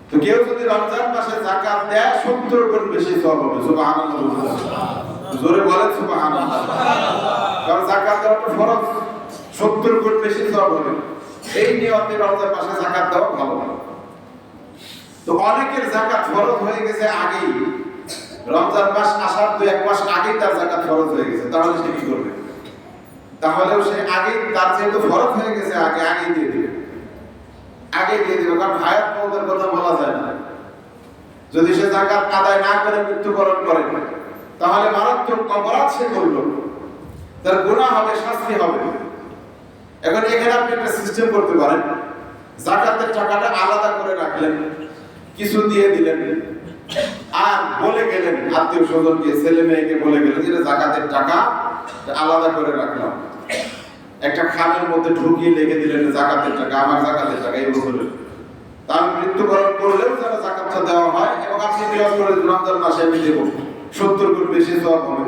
S1: তো কেউ যদি রমজান মাসে যাকাত দেয় 70 গুণ বেশি সওয়াব হবে। সুবহানাল্লাহ। জোরে বলেন সুবহানাল্লাহ। কারণ যাকাত দেওয়া তো ফরজ, 70 গুণ বেশি সওয়াব হবে। এই নিয়তে রমজান মাসে যাকাত দেওয়া ভালো। তো অনেকের যাকাত ফরজ হয়ে গেছে আগেই, রমজান মাস আসার 2-1 মাস আগেই তার যাকাত ফরজ হয়ে গেছে, তাহলে সে কি করবে? তাহলেও সে আগেই, তার যেহেতু ফরজ হয়ে গেছে, আগেই দিয়ে দিবে, কারণ হায়াত মওতের কথা বলা যায় না। যদি সে যাকাত আদায় না করে মৃত্যুবরণ করে, তাহলে মারাত্মক অপরাধ সে করলো, তার গুনাহ হবে, শাস্তি হবে। এখন এখানে আপনি একটা সিস্টেম করতে পারেন, যাকাতের টাকাটা আলাদা করে রাখলেন, কিছু দিয়ে দিলেন, আর বলে গেলেন আত্মীয় স্বজনকে, ছেলে মেয়েকে বলে গেলেন যে যাকাতের টাকা আলাদা করে রাখলাম, একটা খামের মধ্যে ঢুকিয়ে লিখে দিলেন যাকাতের টাকা, আমার যাকাতের টাকা এই বছরের, তার মৃত্যুবরণ করলেও যেন যাকাতটা দেওয়া হয়, এবং আপনি নিয়ত করে রমজান মাসে আমি দেব, 70 গুণ বেশি সওয়াব হবে।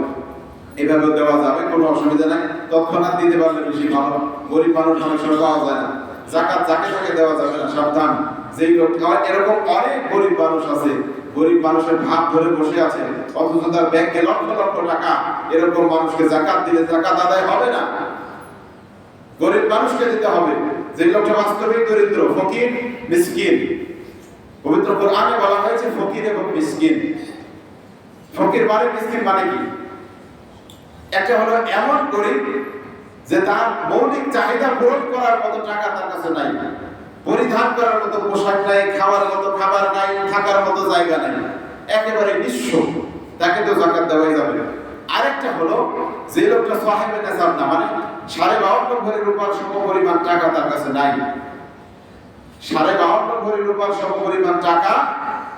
S1: এভাবে দেওয়া যাবে, কোনো অসুবিধা নাই। তৎক্ষণাৎ দিতে পারলে বেশি ভালো। গরিব মানুষ অনেক সময় পাওয়া যায় না, যাকাত যাকে তাকে দেওয়া যাবে না, সাবধান। যেই লোক, এরকম অনেক গরিব মানুষ আছে, গরিব মানুষের ভাত ধরে বসে আছে, অথচ তার ব্যাংকে লক্ষ লক্ষ টাকা। এরকম মানুষকে যাকাত দিলে যাকাত আদায় হবে না, গরিব মানুষকে দিতে হবে। যে লোকটা বাস্তবিক দরিদ্র, ফকির, মিসকিন। পবিত্র কোরআনে বলা হয়েছে ফকির এবং মিসকিন। ফকির মানে, মিসকিন মানে কি? একটা হলো এমন গরিব যে তার মৌলিক চাহিদা পূরণ করার মতো টাকা তার কাছে নাই, পরিধান করার মতো পোশাক নাই, খাওয়ার মতো খাবার নাই, থাকার মতো জায়গা নাই, একেবারে নিঃস্ব, তাকে তো যাকাত দেওয়াই যাবে না। আরেকটা হলো যে লোকটা সাহেবে নেসাব না, মানে 52.5 ভরি রূপার সমপরিমাণ টাকা তার কাছে নাই, 52.5 ভরি রূপার সমপরিমাণ টাকা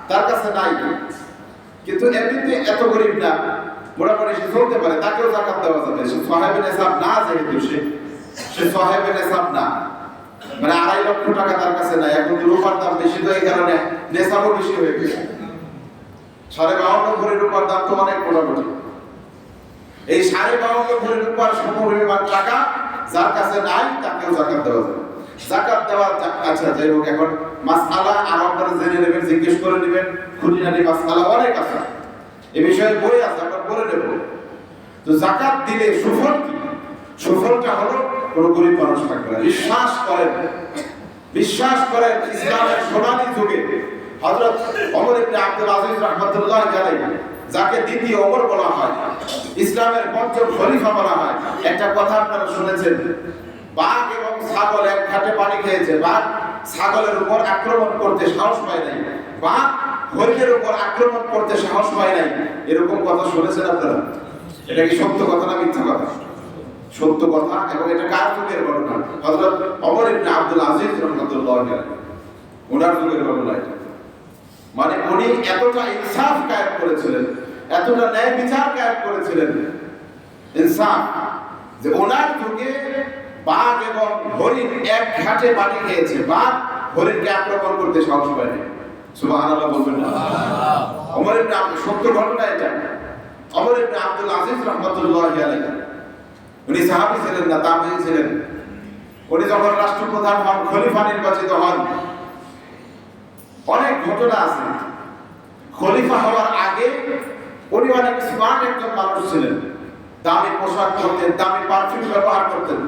S1: তার কাছে নাই, কিন্তু এমনিতে এত গরিব না, মোটামুটি সে চলতে পারে, তাকেও যাকাত দেওয়া যাবে। সে সাহেবে নেসাব না, যেহেতু সে সাহেবে নেসাব না, মানে 2.5 লক্ষ টাকা তার কাছে নাই। এখন তো রূপার দাম বেশি, তো এই কারণে নেসাবও বেশি হয়ে গেছে। 52.5 ভরি রূপার দাম তো অনেক, মোটামুটি এই 52.5 ভরি রূপার সমপরিমাণ টাকা যার কাছে নাই, তাকেও যাকাত দেওয়া যাবে। যাকাত দেওয়া, আচ্ছা যাই হোক, এখন মাসআলা আর আপনারা জেনে নেবেন, জিজ্ঞেস করে নেবেন, খুঁটিনাটি মাসআলা অনেক আছে, এই বিষয়ে বই আছে, আমরা পড়ে নেব। তো যাকাত দিলে সুফল কি? সুফলটা হলো কোনো গরিব মানুষ থাকবে না। বিশ্বাস করেন ইসলামের সোনালী যুগে হযরত ওমর ইবনে আব্দুল আজিজ রাহমাতুল্লাহ আলাইহি, যাকে দ্বিতীয় ওমর বলা হয়, ইসলামের পঞ্চম খলিফা বলা হয়, একটা কথা আপনারা শুনেছেন, বাঘ এবং ছাগল এক ঘাটে পানি খেয়েছে, বাঘ ছাগলের উপর আক্রমণ করতে সাহস পায় নাই, বাঘ হরিণের উপর আক্রমণ করতে সাহস পায় নাই, এরকম কথা শুনেছেন আপনারা? এটা কি সত্য কথা না মিথ্যা কথা? সত্য কথা। এবং এটা কার যুগের ঘটনা? হযরত ওমর ইবনে আব্দুল আজিজ রাহমাতুল্লাহ আলাইহি, ওনার যুগের ঘটনা এটা। মানে উনি এতটা ইনসাফ কায়েম করেছিলেন, এতটা ন্যায় বিচার কায়েম করেছিলেন, ইনসাফ, যে ওনার যুগে বাঘ এবং হরিণ এক ঘাটে পানি খেয়েছে, বাঘ হরিণকে আক্রমণ করতে সাহস পায়নি। সুবহানাল্লাহ বলবেন না? ওমর ইবনে আব্দুল, সত্য ঘটনা এটা। ওমর ইবনে আব্দুল আজিজ রাহমাতুল্লাহ আলাইহি, উনি সাহাবী ছিলেন না, তাবেঈ ছিলেন। উনি যখন রাষ্ট্রপ্রধান হন, খলিফা নির্বাচিত হন, অনেক ঘটনা আছে। খলিফা হওয়ার আগে উনি অনেক স্মার্ট একজন মানুষ ছিলেন, দামি পোশাক পরতেন, দামি পারফিউম ব্যবহার করতেন।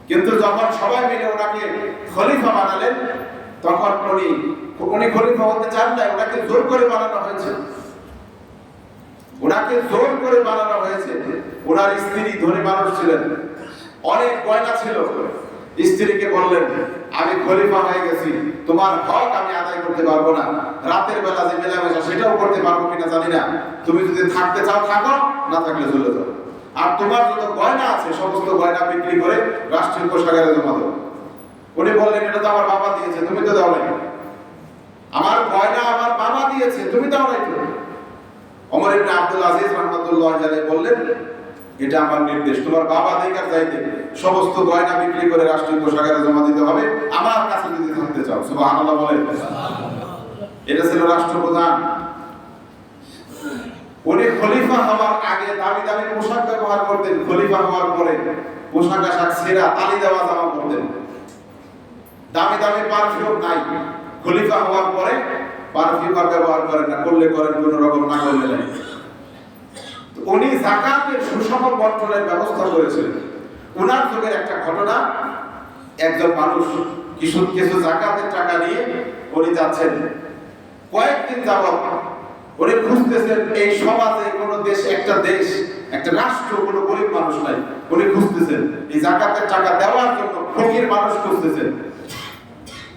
S1: কিন্তু যখন সবাই মিলে ওনাকে খলিফা বানালেন, তখন উনি খলিফা হতে চান না, ওনাকে জোর করে বানানো হয়েছে। ওনাকে জোর করে বানানো হয়েছে। ওনার স্ত্রী ধনী মানুষ ছিলেন, অনেক গয়না ছিল। স্ত্রীকে বললেন, আমি খলিফা হয়ে গেছি, তোমার হক আমি আদায় করতে পারবো না, রাতের বেলা যে মেলামেশা সেটাও করতে পারবো কিনা জানি না, তুমি যদি থাকতে চাও থাকো, না থাকলে চলে যাও। আর তোমার যত গয়না আছে সমস্ত গয়না বিক্রি করে রাষ্ট্রীয় কোষাগারে জমা দাও। উনি বললেন, এটা তো আমার বাবা দিয়েছে, তুমি তো দাও নাই। আমার গয়না আমার বাবা দিয়েছে, তুমি দাও নাই তো। ওমর ইবনে আব্দুল আজিজ রাহমাতুল্লাহ আলাইহি বললেন, এটা আমার নির্দেশ, তোমার বাবা দেখার চাইতে সমস্ত গয়না বিক্রি করে রাষ্ট্রীয় কোষাগারে জমা দিতে হবে, আমার কাছে যদি থাকতে চাও। সুবহানাল্লাহ বলেন। এটা ছিল রাষ্ট্রপ্রধান। উনি খলিফা হওয়ার আগে দামি দামি পোশাক ব্যবহার করতেন, খলিফা হওয়ার পরে পোশাক আশাক ছেঁড়া তালি দেওয়া জামা পরতেন, দামি দামি পারফিউম নাই। খলিফা হওয়ার পরে পারফিউম আর ব্যবহার করেন না, করলে করেন, কোনো রকম না করলে নাই। উনি যাকাতের সুষম বন্টনের ব্যবস্থা করেছিলেন। ওনার যুগের একটা ঘটনা, একজন মানুষ কিছু যাকাতের টাকা নিয়ে উনি যাচ্ছেন, কয়েকদিন যাবত উনি খুঁজতেছেন এই সমাজে কোনো দেশ, একটা রাষ্ট্র, কোনো গরিব মানুষ নাই। উনি খুঁজতেছেন এই যাকাতের টাকা দেওয়ার জন্য ফকির মানুষ খুঁজতেছেন।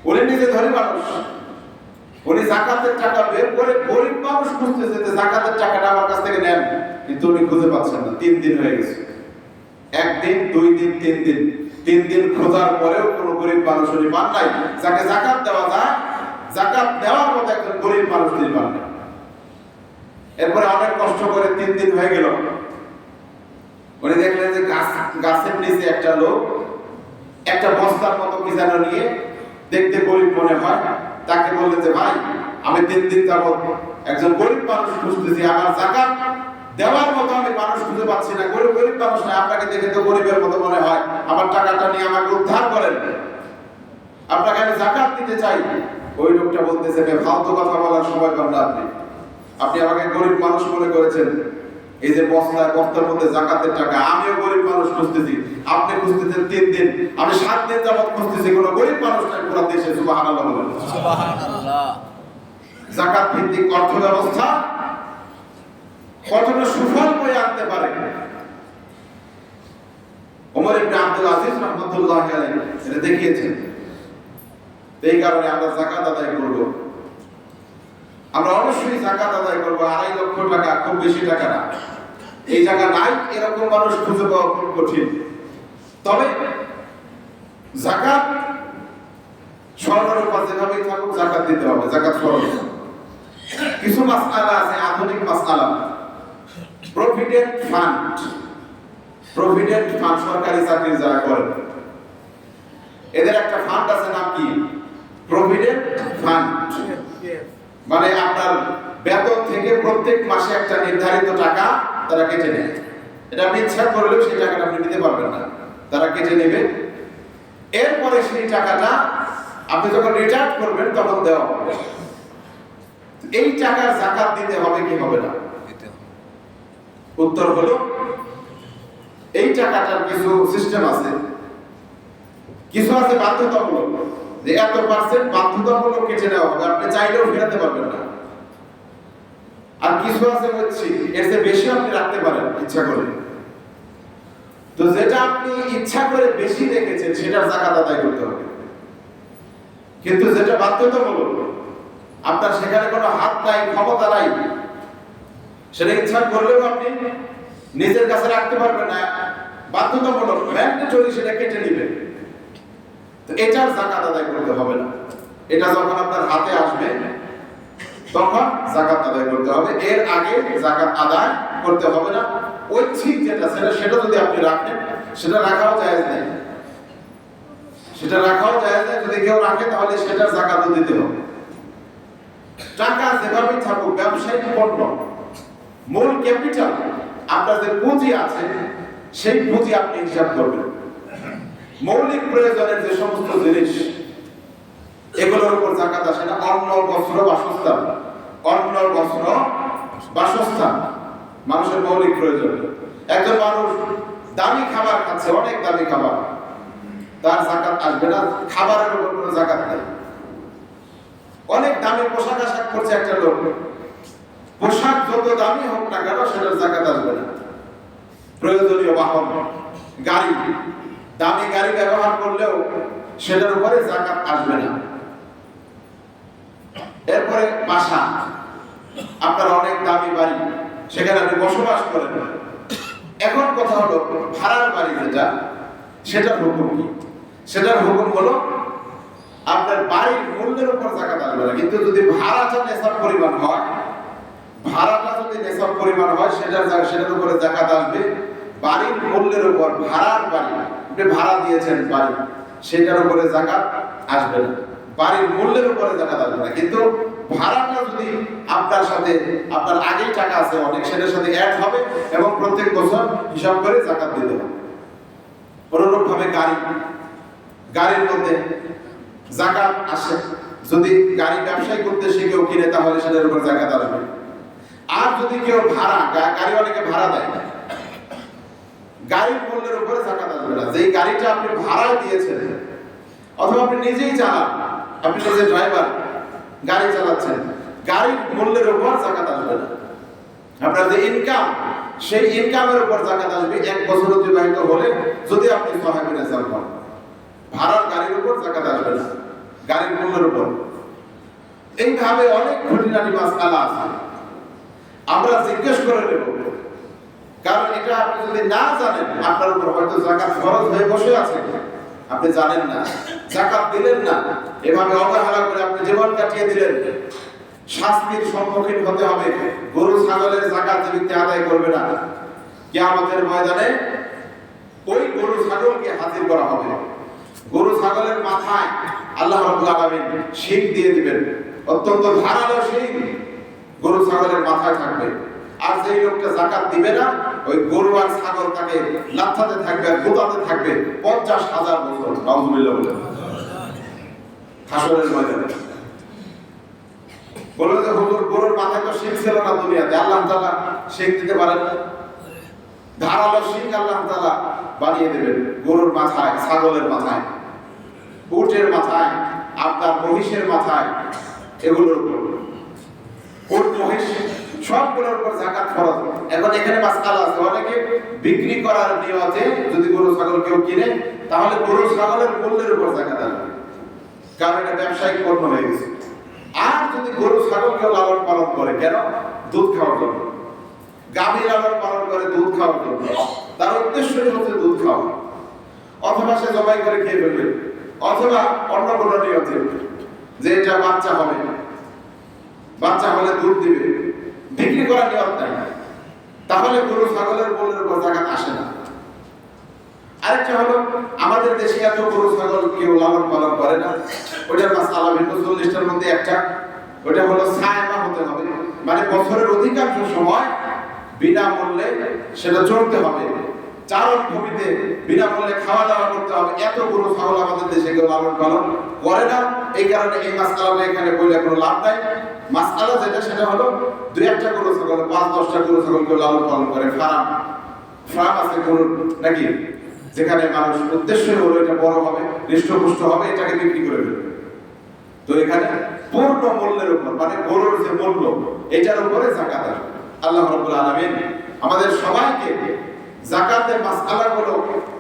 S1: উনি নিজে ধনী মানুষ, উনি যাকাতের টাকা বের করে গরিব মানুষ খুঁজতেছেন যে যাকাতের টাকাটা আমার কাছ থেকে নেন, কিন্তু উনি খুঁজে পাচ্ছেন না। 3 দিন হয়ে গেছে, 1 দিন 2 দিন 3 দিন, 3 দিন খোঁজার পরেও কোনো গরিব মানুষ উনি পান নাই, যাকে যাকাত দেওয়া যায়, যাকাত দেওয়ার মতো একজন গরিব মানুষ তিনি পান নাই। এরপরে অনেক কষ্ট করে 3 দিন হয়ে গেল, উনি দেখলেন যে গাছের নিচে একটা লোক একটা বস্তার মতো কি যেন নিয়ে, দেখতে গরিব মনে হয়, তাকে বললেন যে ভাই, আমি 3 দিন যাবত একজন গরিব মানুষ খুঁজতেছি, আমার যাকাত দেওয়ার মতো আমি মানুষ খুঁজে পাচ্ছি না, গরিব মানুষ না, আপনাকে দেখে তো গরিবের মতো মনে হয়, আমার টাকাটা নিয়ে আমাকে উদ্ধার করেন, আপনাকে আমি যাকাত দিতে চাই। ওই লোকটা বলতেছে, ফালতু কথা বলার সময় পান না, আপনি আমাকে গরিব মানুষ মনে করেছেন, এই যে বস্তার মধ্যে যাকাতের টাকা, আমিও গরিব মানুষ খুঁজতেছি, আপনি খুঁজতেছেন 3 দিন, আমি 7 দিন যাবত খুঁজতেছি, কোনো গরিব মানুষ নাই পুরো দেশে। সুবহানাল্লাহ বলেন। সুবহানাল্লাহ। যাকাত ভিত্তিক অর্থ ব্যবস্থা কতটা সুফল বয়ে আনতে পারে, ওমর ইবনে আব্দুল আজিজ রাহমাতুল্লাহ আলাইহি এটা দেখিয়েছেন। এই কারণে আমরা যাকাত আদায় করব। আমরা অবশ্যই যাকাত আদায় করবো। 2.5 লক্ষ টাকা খুব বেশি টাকা না, এই টাকা নাই এরকম মানুষ খুঁজে পাওয়া খুব কঠিন। তবে যাকাত স্বর্ণের উপর যেভাবেই থাকুক যাকাত দিতে হবে, যাকাত ফরজ। কিছু মাসআলা আছে, আধুনিক মাসআলা। প্রভিডেন্ট ফান্ড, প্রভিডেন্ট ফান্ড, সরকারি চাকরি যারা করেন এদের একটা ফান্ড আছে, নাম কি? Provident fund. মানে আপনার বেতন থেকে প্রত্যেক মাসে একটা নির্ধারিত টাকা তারা কেটে নেয়। এটা আপনি ইচ্ছা করলেও সেই টাকাটা আপনি নিতে পারবেন না, তারা কেটে নেবে। এরপরে সেই টাকাটা আপনি যখন রিটায়ার করবেন তখন দেওয়া হবে। এই টাকার যাকাত দিতে হবে কি হবে না? উত্তর হলো এই টাকাটার কিছু সিস্টেম আছে, কিছু আছে বাধ্যতামূলক, যে এত পার্সেন্ট বাধ্যতামূলক কেটে নেওয়া হবে, আপনি চাইলেও ফেরাতে পারবেন না। আর কিছু আছে হচ্ছে এর চেয়ে বেশি আপনি রাখতে পারেন ইচ্ছা করে। তো যেটা আপনি ইচ্ছা করে বেশি রেখেছেন সেটার যাকাত আদায় করতে হবে। কিন্তু যেটা বাধ্যতামূলক, আপনার সেখানে কোনো হাত নাই, ক্ষমতা নাই, সেটা ইচ্ছা করলেও আপনি নিজের কাছে রাখতে পারবেন না, বাধ্যতামূলক ম্যান্ডেটরি, সেটা কেটে নেবেন, তো এটার যাকাত আদায় করতে হবে না। এটা যখন আপনার হাতে আসবে তখন যাকাত আদায় করতে হবে, এর আগে যাকাত আদায় করতে হবে না। ঐচ্ছিক যেটা সেটা যদি আপনি রাখেন সেটা রাখাও জায়েজ নেই, সেটা রাখাও জায়েজ নেই। যদি কেউ রাখে তাহলে সেটার যাকাতও দিতে হবে। টাকা যেভাবেই থাকুক, ব্যবসায়িক পণ্য, মূল ক্যাপিটাল, আপনার যে পুঁজি আছে সেই পুঁজি আপনি হিসাব করবেন। মৌলিক প্রয়োজনের যে সমস্ত জিনিস এগুলোর উপর যাকাত আসে না। অন্ন, বস্ত্র, বাসস্থান, অন্ন, বস্ত্র, বাসস্থান মানুষের মৌলিক প্রয়োজন। একজন মানুষ দামি খাবার খাচ্ছে, অনেক দামি খাবার, তার যাকাত আসবে না, খাবারের উপর কোনো যাকাত নেই। অনেক দামি পোশাক আশাক করছে একটা লোক, পোশাক যত দামি হোক না কেন সেটার যাকাত আসবে না। প্রয়োজনীয় বাহন, গাড়ি, দামি গাড়ি ব্যবহার করলেও সেটার উপরে যাকাত আসবে না। এরপরে বাসা, আপনার অনেক দামি বাড়ি, সেখানে আপনি বসবাস করেন। এখন কথা হলো ভাড়ার বাড়ি যেটা, সেটার হুকুম কি? সেটার হুকুম হলো আপনার বাড়ির মূল্যের উপর যাকাত আসবে না। কিন্তু যদি ভাড়াটা নেশাব পরিমাণ হয়, ভাড়াটা যদি নেশাব পরিমাণ হয় সেটার উপরে যাকাত আসবে। বাড়ির মূল্যের উপর, ভাড়ার বাড়ি, আপনি ভাড়া দিয়েছেন বাড়ি, সেটার উপরে যাকাত আসবে না। বাড়ির মূল্যের উপরে যাকাত আসবে না। কিন্তু ভাড়াটা যদি আপনার সাথে, আপনার আগেই টাকা আছে অনেক, সেটার সাথে অ্যাড হবে এবং প্রত্যেক বছর হিসাব করে যাকাত দিতে হবে। অনুরূপভাবে গাড়ির মধ্যে যাকাত আসে। যদি গাড়ি ব্যবসায় করতে সে কেউ কিনে তাহলে সেটার উপর যাকাত আসবে। আর যদি কেউ ভাড়া, গাড়ি অনেকে ভাড়া দেয়, গাড়ির মূল্যের উপরে যাকাত আসবে না। যেই গাড়িটা আপনি ভাড়ায় দিয়েছেন অথবা আপনি নিজেই চালান, আপনি নিজে ড্রাইভার, গাড়ি চালাচ্ছেন, গাড়ির মূল্যের উপর যাকাত আসবে না। আপনার যে ইনকাম, সেই ইনকামের উপর যাকাত আসবে 1 বছর অতিবাহিত হলে, যদি আপনি সাহাবী নেসাব হন। ভাড়ার গাড়ির উপর যাকাত আসবে না, গাড়ির মূল্যের উপর। এইভাবে অনেক খুঁটিনাটি মাসআলা আছে, আমরা জিজ্ঞেস করে নেব। কারণ এটা আপনি যদি না জানেন, আপনার উপর হয়তো যাকাত ফরজ হয়ে বসে আছে, আপনি জানেন না, যাকাত দিলেন না, এভাবে অবহেলা করে আপনি জীবন কাটিয়ে দিলেন, শাস্তির সম্মুখীন হতে হবে। গরু ছাগলের যাকাত যে ব্যক্তি আদায় করবে না, কিয়ামতের ময়দানে ওই গরু ছাগলকে হাজির করা হবে। গরু ছাগলের মাথায় আল্লাহ রাব্বুল আলামিন শিং দিয়ে দিবেন, অত্যন্ত ধারালো শিং গরু ছাগলের মাথায় থাকবে। আর যেই লোকটা যাকাত দিবে না, ওই গরু আর ছাগল তাকে লাথাতে থাকবে আর গোতাতে থাকবে 50,000 বছর। নাউযুবিল্লাহ বলে হাসরের ময়দানে বলে যে হুজুর, গরুর মাথায় তো শিং ছিল না দুনিয়াতে, আল্লাহ তাআলা শিং দিতে পারেন না। ধারালো শিং আল্লাহ তাআলা বানিয়ে দেবেন গরুর মাথায়, ছাগলের মাথায়, উটের মাথায়, আপনার মহিষের মাথায়, এগুলোর উপর। উট, মহিষ সবগুলোর উপর যাকাত ফরজ। এখন এখানে মাসআলা আছে, অনেকে বিক্রি করার নিয়তে যদি গরু ছাগল কেউ কিনে, তাহলে গরু ছাগলের মূল্যের উপর যাকাত আসবে, কারণ এটা ব্যবসায়িক পণ্য হয়ে গেছে। আর যদি গরু ছাগলকে লালন পালন করে, কেন? দুধ খাওয়ার জন্য। গাভী লালন পালন করে দুধ খাওয়ার জন্য, তার উদ্দেশ্যই হচ্ছে দুধ খাওয়া। অথবা সে জবাই করে খেয়ে ফেলবে, অথবা অন্য কোনো নিয়তে যে এটা বাচ্চা হবে, বাচ্চা হলে দুধ দিবে, বিক্রি করার নিয়ত নাই, তাহলে গরু ছাগলের বলের উপর যাকাত আসে না। আরেকটা হলো, আমাদের দেশে এত গরু ছাগল কেউ লালন পালন করে না, ওইটার মাসালা ভিন্ন। 40টার মধ্যে একটা, ওইটা হলো সায়মা হতে হবে, মানে বছরের অধিকাংশ সময় বিনামূল্যে সেটা চড়তে হবে, চারণ ভূমিতে বিনামূল্যে খাওয়া দাওয়া করতে হবে। এত গরু ছাগল আমাদের দেশে কেউ লালন পালন করে না, এই কারণে এই মাসআলাটা এখানে বলে কোনো লাভ নাই। মাসআলা যেটা সেটা হলো, 2-1টা গরু ছাগল, 5-10টা গরু ছাগল কেউ লালন পালন করে, ফার্ম আছে গরুর নাকি, যেখানে মানুষ উদ্দেশ্য হলো এটা বড় হবে, হৃষ্টপুষ্ট হবে, এটাকে বিক্রি করে দেবে। তো এখানে পূর্ণ মূল্যের উপর, মানে গরুর যে মূল্য, এটার উপরে যাকাত আসবে। আল্লাহ রাব্বুল আলামিন আমাদের সবাইকে যাকাতের মাসআলাগুলো